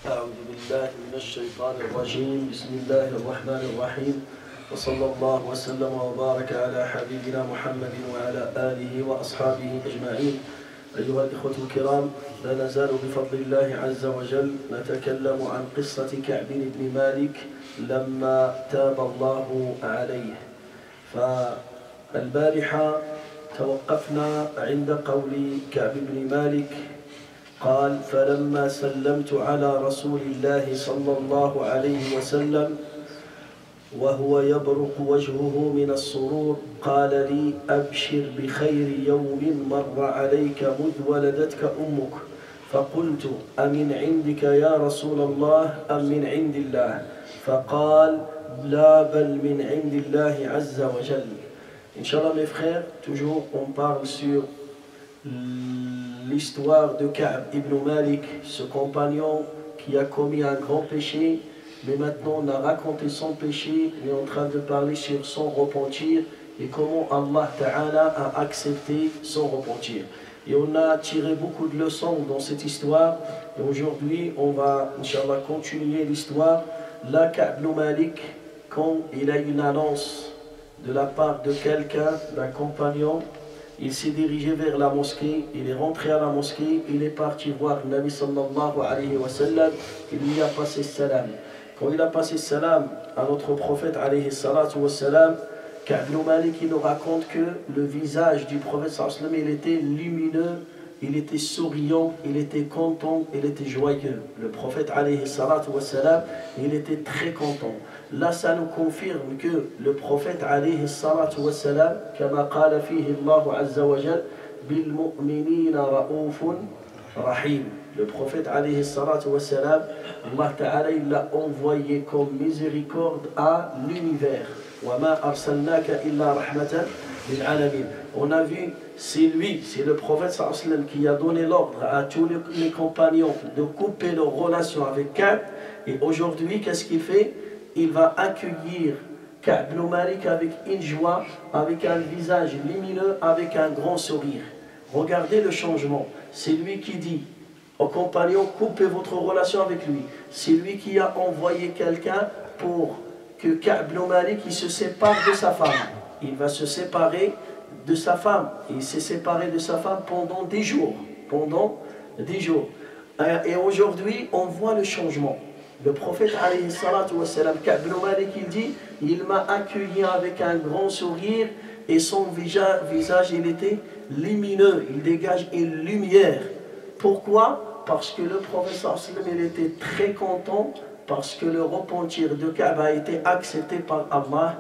أعوذ بالله من الشيطان الرجيم بسم الله الرحمن الرحيم وصلى الله وسلم وبارك على حبيبنا محمد وعلى آله وأصحابه أجمعين. أيها الإخوة الكرام، لا نزال بفضل الله عز وجل نتكلم عن قصة كعب بن مالك لما تاب الله عليه. فالبارحة توقفنا عند قول كعب بن مالك قال: فلما سلمت على رسول الله صلى الله عليه وسلم وهو يبرق وجهه من السرور قال لي: أبشر بخير يوم مر عليك مذ ولدتك أمك. فقلت: أمن عندك يا رسول الله أم من عند الله؟ فقال: لا بل من عند الله عز وجل. Inch'Allah mes frères, toujours on parle sur l'histoire de Ka'b ibn Malik, ce compagnon qui a commis un grand péché, mais maintenant on a raconté son péché, on est en train de parler sur son repentir et comment Allah Ta'ala a accepté son repentir. Et on a tiré beaucoup de leçons dans cette histoire, et aujourd'hui on va, Inch'Allah, continuer l'histoire. Là, Ka'b ibn Malik, quand il a une annonce de la part de quelqu'un, d'un compagnon, il s'est dirigé vers la mosquée, il est rentré à la mosquée, il est parti voir le Nabi sallallahu alayhi wa sallam, il lui a passé salam. Quand il a passé salam à notre prophète alayhi salatu wa salam, Ka'b ibn Malik, il nous raconte que le visage du prophète sallallahu alayhi wa sallam, il était lumineux, il était souriant, il était content, il était joyeux. Le prophète alayhi salatu wa salam, il était très content. Là, ça nous confirme que le prophète alayhi salatu wa salam, kama qala fihi Allah azza wa jal, bil mu'minina ra'ufun rahim. Le prophète alayhi salatu wa salam, Allah ta'ala, il l'a envoyé comme miséricorde à l'univers. Wa ma arsalnaka illa rahmatan lil alamin. On a vu, c'est lui, c'est le prophète sallallahu alayhi wa sallam qui a donné l'ordre à tous les compagnons de couper leurs relations avec Ka'b. Et aujourd'hui, qu'est-ce qu'il fait? Il va accueillir Ka'b ibn Malik avec une joie, avec un visage lumineux, avec un grand sourire. Regardez le changement. C'est lui qui dit aux compagnons: coupez votre relation avec lui. C'est lui qui a envoyé quelqu'un pour que Ka'b ibn Malik il se sépare de sa femme. Il va se séparer de sa femme. Il s'est séparé de sa femme pendant des jours. Pendant des jours. Et aujourd'hui, on voit le changement. Le prophète alayhi salatu wa salam, Ka'b ibn Malik, il dit: il m'a accueilli avec un grand sourire et son visage il était lumineux, il dégage une lumière. Pourquoi? Parce que le prophète sallallahu alayhi wa sallam, il était très content parce que le repentir de Ka'b a été accepté par Allah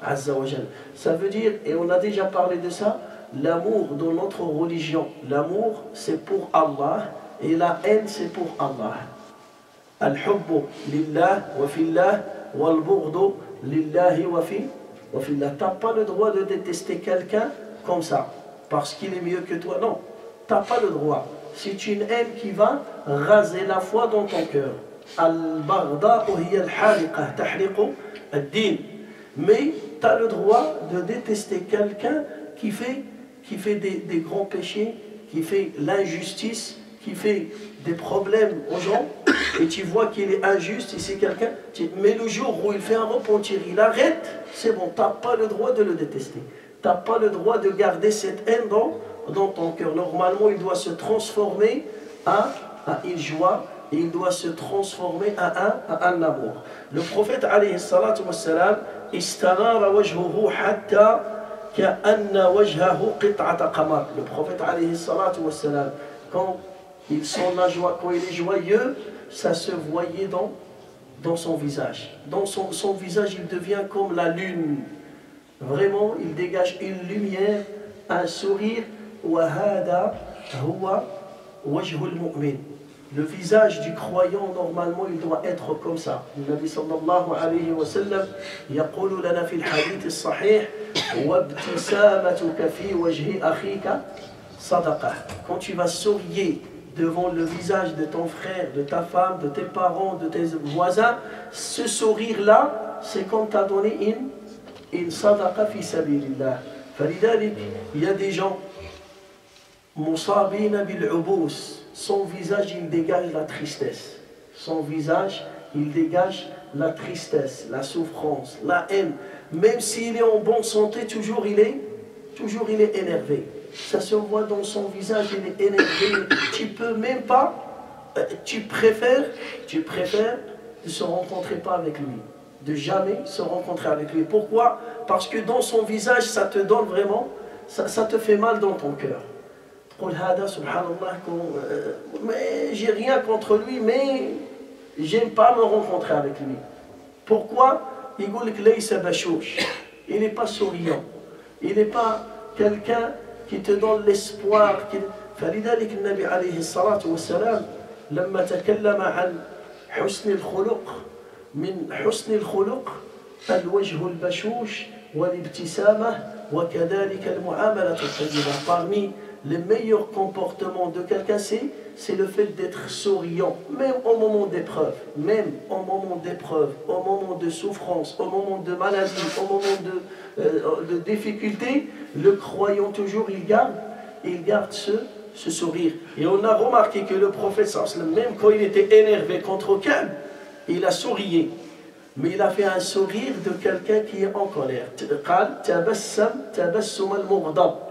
azza wa jal. Ça veut dire, et on a déjà parlé de ça, l'amour dans notre religion, l'amour c'est pour Allah et la haine c'est pour Allah. Al-hubbu lillah wa fillah wal-bughdu lillahi wa fillah. Tu n'as pas le droit de détester quelqu'un comme ça, parce qu'il est mieux que toi. Non, tu n'as pas le droit. C'est une haine qui va raser la foi dans ton cœur. Al-baghda'u hiya al-hariqa tahriqu ad-din. Mais tu as le droit de détester quelqu'un qui fait des grands péchés, qui fait l'injustice, qui fait des problèmes aux gens, et tu vois qu'il est injuste, et c'est quelqu'un, mais le jour où il fait un repentir, il arrête, c'est bon, tu n'as pas le droit de le détester. Tu n'as pas le droit de garder cette haine dans ton cœur. Normalement, il doit se transformer à une joie, et il doit se transformer à un amour. Le prophète, alayhi salatu wa salam, istanara wajhuhu hatta ka'anna wajhahu qit'ata qamar. Le prophète, alayhi salatu wa salam, quand il sent la joie, quand il est joyeux, ça se voyait dans son visage. Dans son visage, il devient comme la lune. Vraiment, il dégage une lumière, un sourire. وَهَذَا هُوَ وَجْهُ الْمُؤْمِنِ. Le visage du croyant, normalement, il doit être comme ça. Le Nabi sallallahu alayhi wa sallam يقول لنا في الحديث الصحيح وَابْتِسَامَتُكَ فِي وَجْهِ أَخِيكَ صَدَقَةٌ. Quand tu vas sourire devant le visage de ton frère, de ta femme, de tes parents, de tes voisins, ce sourire-là, c'est quand tu as donné une sadaqa fi sabilillah. فلذلك, il y a des gens مصابين بالعبوس, son visage il dégage la tristesse. son visage, il dégage la tristesse, la souffrance, la haine. Même s'il est en bonne santé, toujours il est énervé. Ça se voit dans son visage, il est énervé. Tu peux même pas, tu préfères de se rencontrer pas avec lui, de jamais se rencontrer avec lui. Pourquoi? Parce que dans son visage, ça te donne vraiment, ça te fait mal dans ton cœur. Mais j'ai rien contre lui, mais j'aime pas me rencontrer avec lui. Pourquoi? Il n'est pas souriant, il n'est pas quelqu'un qui te donne l'espoir. فلذلك النبي عليه الصلاة والسلام لما تكلم عن حسن الخلق من حسن الخلق الوجه البشوش والابتسامة وكذلك المعاملة الطيبة. Parmi les meilleurs comportements de quelqu'un, c'est le fait d'être souriant, même au moment d'épreuve, au moment de souffrance, au moment de maladie, au moment de difficulté. Le croyant toujours, il garde ce sourire. Et on a remarqué que le prophète, même quand il était énervé contre Ka'b, il a sourié. Mais il a fait un sourire de quelqu'un qui est en colère.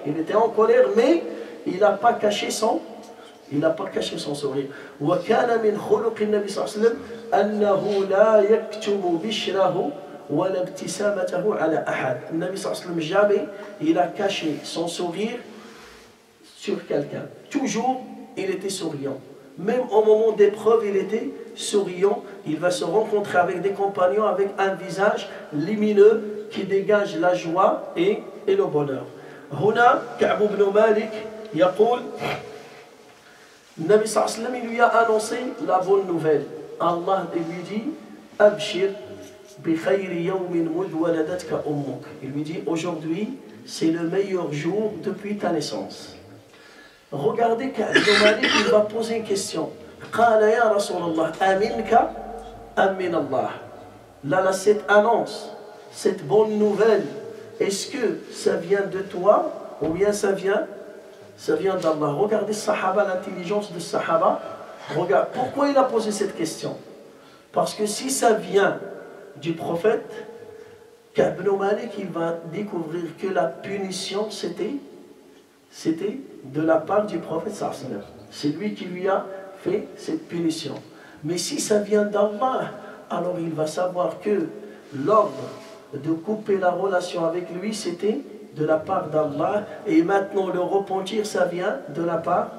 Il était en colère, mais il n'a pas caché son sourire. وكان من خلق النبي صلى الله عليه وسلم أنه لا يكتم بشره ولا ابتسامته على أحد. النبي صلى الله عليه وسلم jamais il a caché son sourire sur quelqu'un. Toujours il était souriant. Même au moment d'épreuve, il était souriant. Il va se rencontrer avec des compagnons avec un visage lumineux qui dégage la joie et le bonheur. هنا كعب بن مالك يقول النبي صلى الله عليه وسلم il lui a annoncé la bonne nouvelle. Allah lui dit Abshir bi khayri yawmin mudh waladatka ummuk. Il lui dit aujourd'hui c'est le meilleur jour depuis ta naissance. Regardez Ka'b ibn Malik, il va poser une question. Qala ya Rasulallah aminka am min Allah. Là, cette annonce, cette bonne nouvelle, est-ce que ça vient de toi ou bien ça vient d'Allah? Regardez Sahaba, l'intelligence de Sahaba. Regarde, pourquoi il a posé cette question? Parce que si ça vient du prophète, Ka'b ibn Malik, il va découvrir que la punition c'était de la part du prophète sallallahu alayhi wa sallam. C'est lui qui lui a fait cette punition. Mais si ça vient d'Allah, alors il va savoir que l'ordre de couper la relation avec lui, c'était de la part d'Allah. Et maintenant, le repentir, ça vient de la part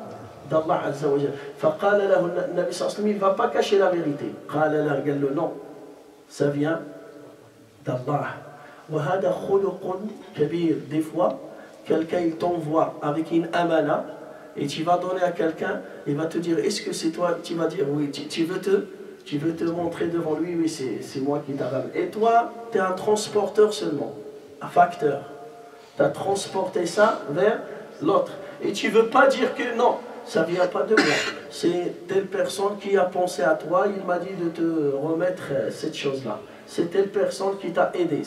d'Allah Azza wa Jalla. فقال له النبي صلى الله عليه وسلم, il ne va pas cacher la vérité. قال له, قال له, non, ça vient d'Allah. وهذا خلق كبير. Des fois, quelqu'un il t'envoie avec une amana et tu vas donner à quelqu'un, il va te dire est-ce que c'est toi? Tu vas dire oui, tu veux te montrer devant lui, oui c'est moi qui t'a ramené. Et toi tu es un transporteur seulement, un facteur, tu as transporté ça vers l'autre et tu veux pas dire que non, ça vient pas de moi, c'est telle personne qui a pensé à toi, il m'a dit de te remettre cette chose là, c'est telle personne qui t'a aidé,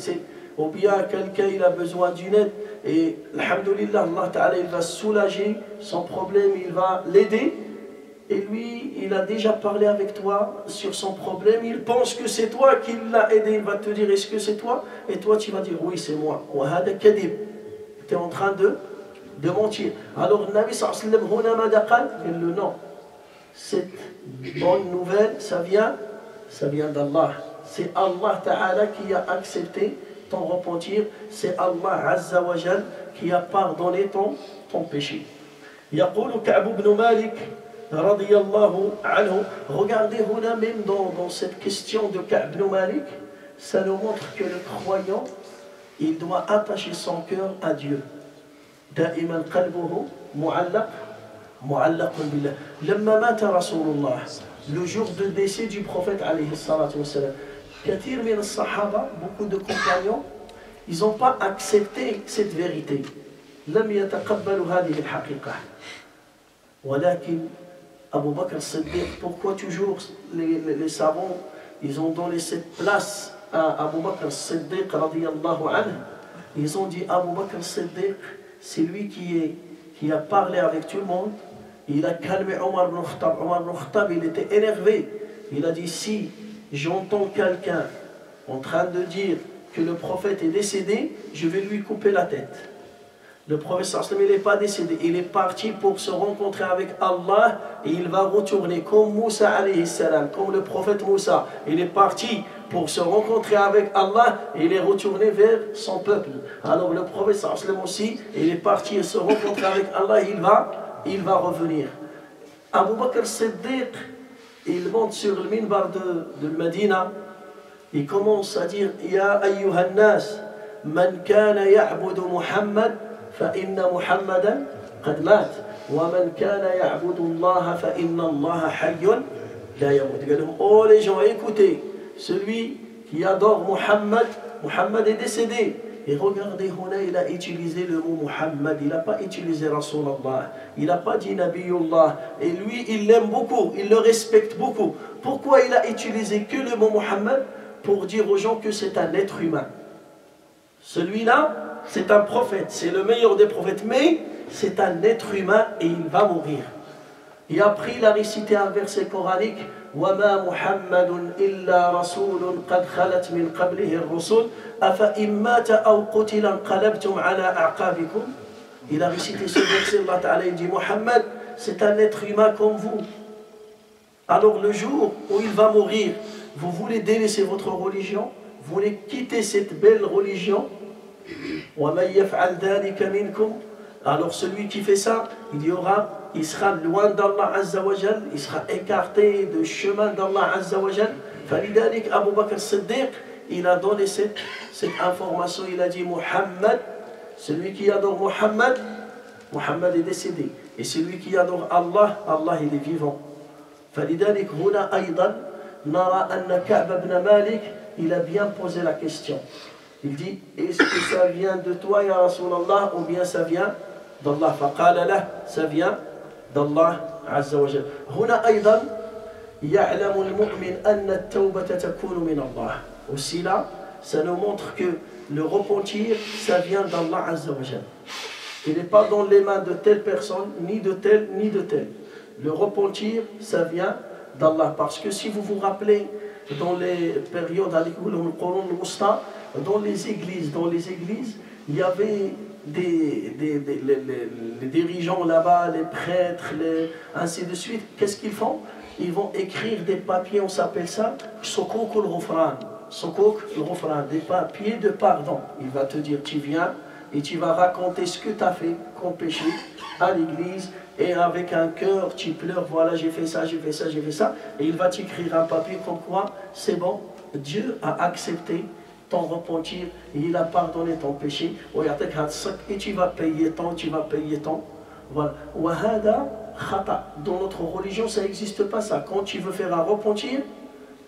ou bien quelqu'un il a besoin d'une aide et alhamdoulilah, Allah Ta'ala il va soulager son problème, il va l'aider et lui il a déjà parlé avec toi sur son problème, il pense que c'est toi qui l'as aidé, il va te dire est-ce que c'est toi, et toi tu vas dire oui c'est moi, tu es en train de mentir. Alors Nabi sallallahu alayhi wa sallam il le non, cette bonne nouvelle ça vient d'Allah, c'est Allah Ta'ala qui a accepté ton repentir, c'est Allah Azza wa Jal qui a pardonné ton péché. يقول كعب بن مالك رضي الله عنه. Regardez هنا même dans cette question de Ka'b ibn Malik, ça nous montre que le croyant il doit attacher son cœur à Dieu. دائما قلبه معلق بالله. لما مات رسول الله, le jour de décès du prophète عليه الصلاة والسلام, كثير من الصحابة, beaucoup de compagnons, ils n'ont pas accepté cette vérité. لم يتقبلوا هذه الحقيقة. ولكن Abu Bakr as-Siddiq, pourquoi toujours les savants, ils ont donné cette place à Abu Bakr as-Siddiq radiyallahu anhu. Ils ont dit Abu Bakr as-Siddiq, c'est lui qui a parlé avec tout le monde. Il a calmé Omar ibn Khattab. Omar ibn Khattab, il était énervé. il a dit, si j'entends quelqu'un en train de dire que le prophète est décédé, je vais lui couper la tête. Le prophète sallam, il n'est pas décédé, il est parti pour se rencontrer avec Allah et il va retourner comme Moussa alayhi salam, comme le prophète Moussa. Il est parti pour se rencontrer avec Allah et il est retourné vers son peuple. Alors le prophète sallam aussi, il est parti se rencontrer avec Allah et il va revenir. Abu Bakr Siddiq, il monte sur le minbar de Medina, il commence à dire Ya ayyuhan nas, man kana ya'budu Muhammad, فإن محمدا قد مات ومن كان يعبد الله فإن الله حي لا يموت. قال لهم oh les gens, écoutez, celui qui adore Muhammad est décédé. Et regardez, il a utilisé le mot Muhammad, il n'a pas utilisé Rasulallah, il n'a pas dit Nabiyullah. Et lui, il l'aime beaucoup, il le respecte beaucoup. Pourquoi il a utilisé que le mot Muhammad? Pour dire aux gens que c'est un être humain. Celui-là, c'est un prophète, c'est le meilleur des prophètes, mais c'est un être humain et il va mourir. Et après, il a récité un verset coranique وَمَا مُحَمَّدٌ إِلَّا رَسُولٌ قَدْ خَلَتْ مِنْ قَبْلِهِ الرُّسُلُ أَفَإِنْ مَاتَ أَوْ قُتِلَ انقَلَبْتُمْ عَلَى أَعْقَابِكُمْ. Il a récité ce verset, Allah Ta'ala, il dit Mohammed, c'est un être humain comme vous. Alors le jour où il va mourir, vous voulez délaisser votre religion, vous voulez quitter cette belle religion. Alors celui qui fait ça, il sera loin d'Allah Azza wa Jal, il sera écarté du chemin d'Allah Azza wa Jal. Falidanik Abu Bakr Siddiq, il a donné cette information, il a dit Muhammad, celui qui adore Muhammad est décédé. Et celui qui adore Allah, Allah il est vivant. Falidanik huna aydan nara anna Ka'b ibn Malik, il a bien posé la question. Il dit, est-ce que ça vient de toi, ya Rasulallah, ou bien ça vient d'Allah? Faqala lah, ça vient d'Allah Azza wa Jal. Huna aydan, ya'lamu al-mu'min anna at-tawbata takunu min Allah. Aussi là, ça nous montre que le repentir, ça vient d'Allah Azza wa Jal. Il n'est pas dans les mains de telle personne, ni de telle, ni de telle. Le repentir, ça vient d'Allah. Parce que si vous vous rappelez, dans les périodes dans les églises, il y avait les dirigeants là-bas, les prêtres, ainsi de suite. Qu'est-ce qu'ils font? Ils vont écrire des papiers, on s'appelle ça Sukuk al-Ghufran. Sukuk al-Ghufran, des papiers de pardon. Il va te dire, tu viens et tu vas raconter ce que tu as fait comme péché à l'église. Et avec un cœur, tu pleures, voilà, j'ai fait ça, j'ai fait ça, j'ai fait ça. Et il va t'écrire un papier comme quoi, c'est bon, Dieu a accepté ton repentir, et il a pardonné ton péché. Et tu vas payer tant, tu vas payer tant. Voilà. Dans notre religion, ça n'existe pas ça. Quand tu veux faire un repentir,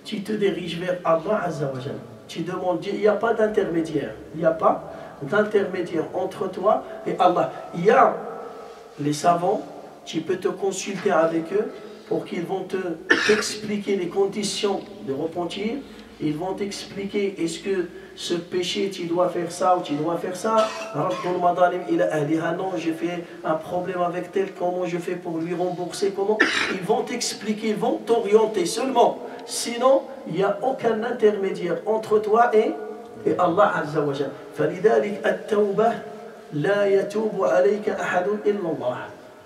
tu te diriges vers Allah Azza wa Jal. Tu demandes Dieu, il n'y a pas d'intermédiaire. Il n'y a pas d'intermédiaire entre toi et Allah. Il y a les savants, tu peux te consulter avec eux pour qu'ils vont t'expliquer les conditions de repentir. Ils vont t'expliquer est-ce que ce péché tu dois faire ça ou tu dois faire ça. Non, j'ai fait un problème avec tel, comment je fais pour lui rembourser, comment. Ils vont t'expliquer, ils vont t'orienter seulement. Sinon, il n'y a aucun intermédiaire entre toi et Allah Azza wa Jal. فلذلك التوبة لا يتوب عليك أحد إلا الله.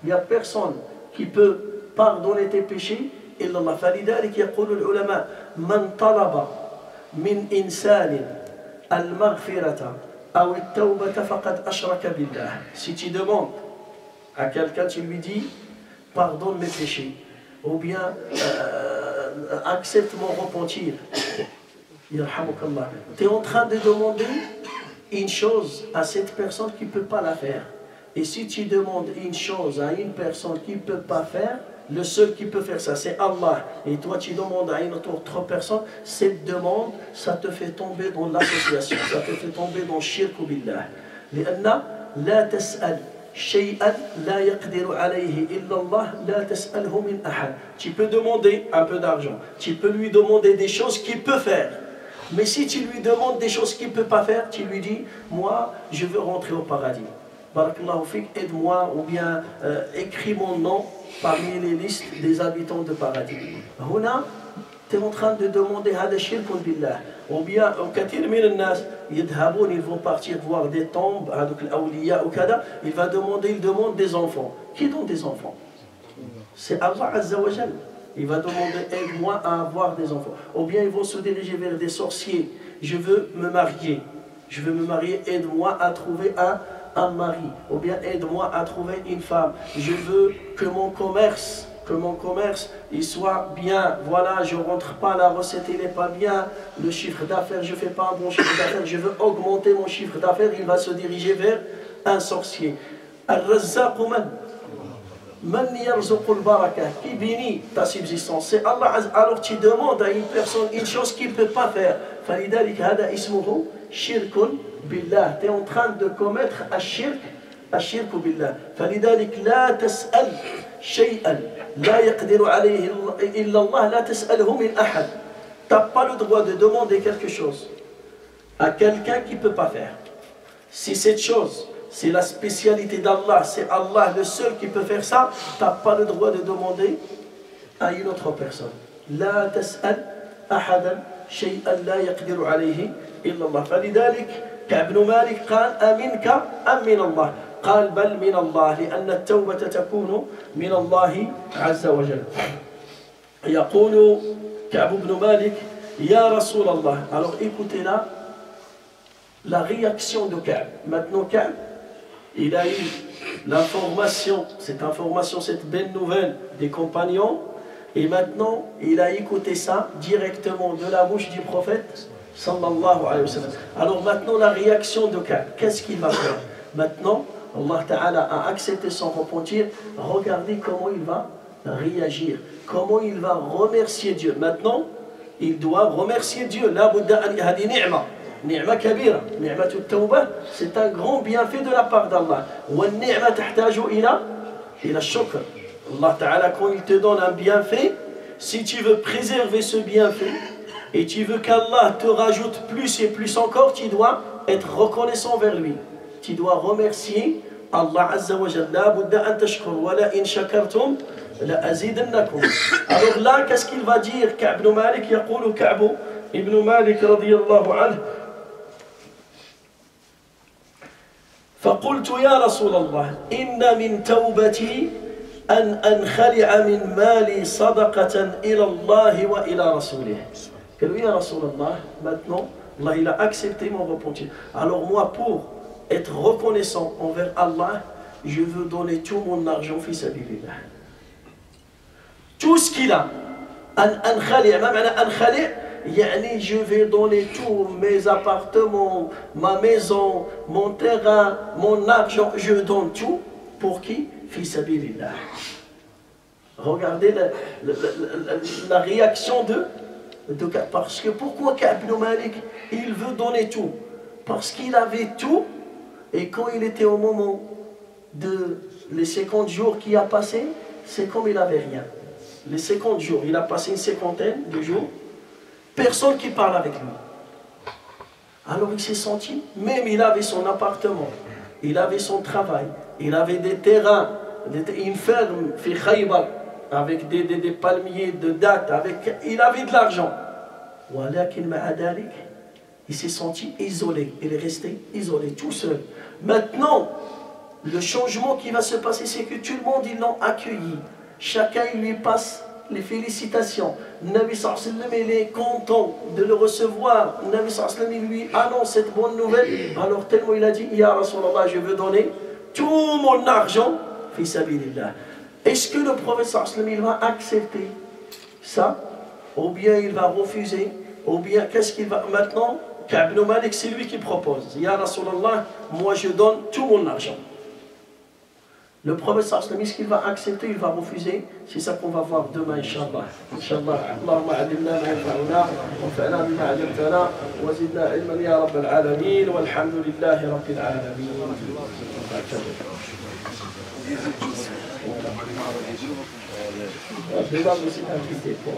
Il n'y a personne qui peut pardonner tes péchés إلا الله. فلذلك يقول العلماء من طلب من إنسان المغفرة أو التوبة فقد أشرك بالله. Si tu demandes à quelqu'un, tu lui dis pardonne mes péchés ou bien accepte mon repentir, tu es en train de demander une chose à cette personne qui ne peut pas la faire. Et si tu demandes une chose à une personne qui ne peut pas faire, le seul qui peut faire ça, c'est Allah. Et toi, tu demandes à une autre personne, cette demande, ça te fait tomber dans l'association, ça te fait tomber dans shirk billah. لأن لا تسأل شيئا لا يقدر عليه إلا الله لا تسأله من أحد. Tu peux demander un peu d'argent, tu peux lui demander des choses qu'il peut faire. Mais si tu lui demandes des choses qu'il ne peut pas faire, tu lui dis, moi, je veux rentrer au paradis. Barakallahu fik, aide-moi, ou bien écris mon nom parmi les listes des habitants de paradis. Huna, tu es en train de demander هذا شرك بالله. Ou bien, كثير من الناس يذهبون, ils vont partir voir des tombes, هذوك الأولياء وكذا, il demande des enfants. Qui donne des enfants? C'est Allah Azza wa Jal. Il va demander, aide-moi à avoir des enfants. Ou bien ils vont se diriger vers des sorciers. Je veux me marier. Je veux me marier, aide-moi à trouver un mari. Ou bien aide-moi à trouver une femme. Je veux que mon commerce il soit bien. Voilà, je ne rentre pas, la recette il n'est pas bien. Le chiffre d'affaires, je ne fais pas un bon chiffre d'affaires. Je veux augmenter mon chiffre d'affaires. Il va se diriger vers un sorcier. Al-Razzaq Man yarzuq al-baraka, qui bénit ta subsistance, c'est Allah. Alors tu demandes à une personne une chose qu'il ne peut pas faire. فلذلك هذا اسمه شرك بالله. Tu es en train de commettre الشرك بالله. فلذلك لا تسأل شيئا لا يقدر عليه إلا الله لا تسأله من أحد. Tu n'as pas le droit de demander quelque chose à quelqu'un qui ne peut pas faire. Si cette chose, c'est la spécialité d'Allah, c'est Allah le seul qui peut faire ça, tu n'as pas le droit de demander à une autre personne. لا تسأل أحدا شيئا لا يقدر عليه إلا الله. فلذلك كعب بن مالك قال أمنك أم من الله؟ قال بل من الله لأن التوبة تكون من الله عز وجل. يقول كعب بن مالك يا رسول الله. Alors écoutez là la réaction de Ka'b. Maintenant Ka'b, il a eu l'information, cette belle nouvelle des compagnons, et maintenant il a écouté ça directement de la bouche du prophète sallallahu alayhi wa sallam. Alors maintenant la réaction de Ka'b, qu'est-ce qu'il va faire? Maintenant Allah Ta'ala a accepté son repentir. Regardez comment il va réagir, comment il va remercier Dieu. Maintenant il doit remercier Dieu. La Bouddha hadi ni'ma. Ni'ma kabira, ni'matu tawbah, c'est un grand bienfait de la part d'Allah. Wa ni'ma tahtaju ila shukr. Allah Ta'ala, quand il te donne un bienfait, si tu veux préserver ce bienfait et tu veux qu'Allah te rajoute plus et plus encore, tu dois être reconnaissant vers lui. Tu dois remercier Allah Azza wa Jalla. La budda an tashkur wa la in shakartum la azidannakum. Alors là, qu'est-ce qu'il va dire Ka'b ibn Malik? يقول كعب ibn Malik radiyallahu anhu. فقلت يا رسول الله إن من توبتي أن أنخلع من مالي صدقة إلى الله وإلى رسوله. قال له يا رسول الله, maintenant Allah il a accepté mon repentir. Alors moi, pour être reconnaissant envers Allah, je veux donner tout mon argent fi sabilillah. Tout ce qu'il a. أن أنخلع, ما معنى أنخلع؟ يعني je vais donner tous mes appartements, ma maison, mon terrain, mon argent, je donne tout. Pour qui? Fi sabilillah. Regardez la réaction de parce que pourquoi Ka'b ibn Malik il veut donner tout? Parce qu'il avait tout, et quand il était au moment de les 50 jours qui a passé, c'est comme il n'avait rien. Les 50 jours, il a passé une cinquantaine de jours, personne qui parle avec lui. Alors il s'est senti, même il avait son appartement, il avait son travail, il avait des terrains, une ferme, fi Khaybar, avec des palmiers de dattes, il avait de l'argent. Il s'est senti isolé, il est resté isolé, tout seul. Maintenant, le changement qui va se passer, c'est que tout le monde, ils l'ont accueilli. Chacun il lui passe les félicitations. Nabi sallallahu alayhi wa sallam, il est content de le recevoir. Nabi sallallahu alayhi wa sallam, il lui annonce cette bonne nouvelle. Alors tellement il a dit, Ya Rasulallah, je veux donner tout mon argent fi sabilillah. Est-ce que le prophète sallallahu alayhi wa sallam, il va accepter ça? Ou bien il va refuser? Ou bien qu'est-ce qu'il va maintenant? Ka'b ibn Malik, c'est lui qui propose. Ya Rasulallah, moi je donne tout mon argent. Le prophète sallallahu alayhi wa sallam, est-ce qu'il va accepter, il va refuser? C'est ça qu'on va voir demain, Inch'Allah. Inch'Allah. Allahumma alimna ma yanfa'una, wanfa'na bima 'allamtana, wa zidna ilman ya rabbal alamin, walhamdulillahi rabbil alamin. Je vais aussi t'inviter pour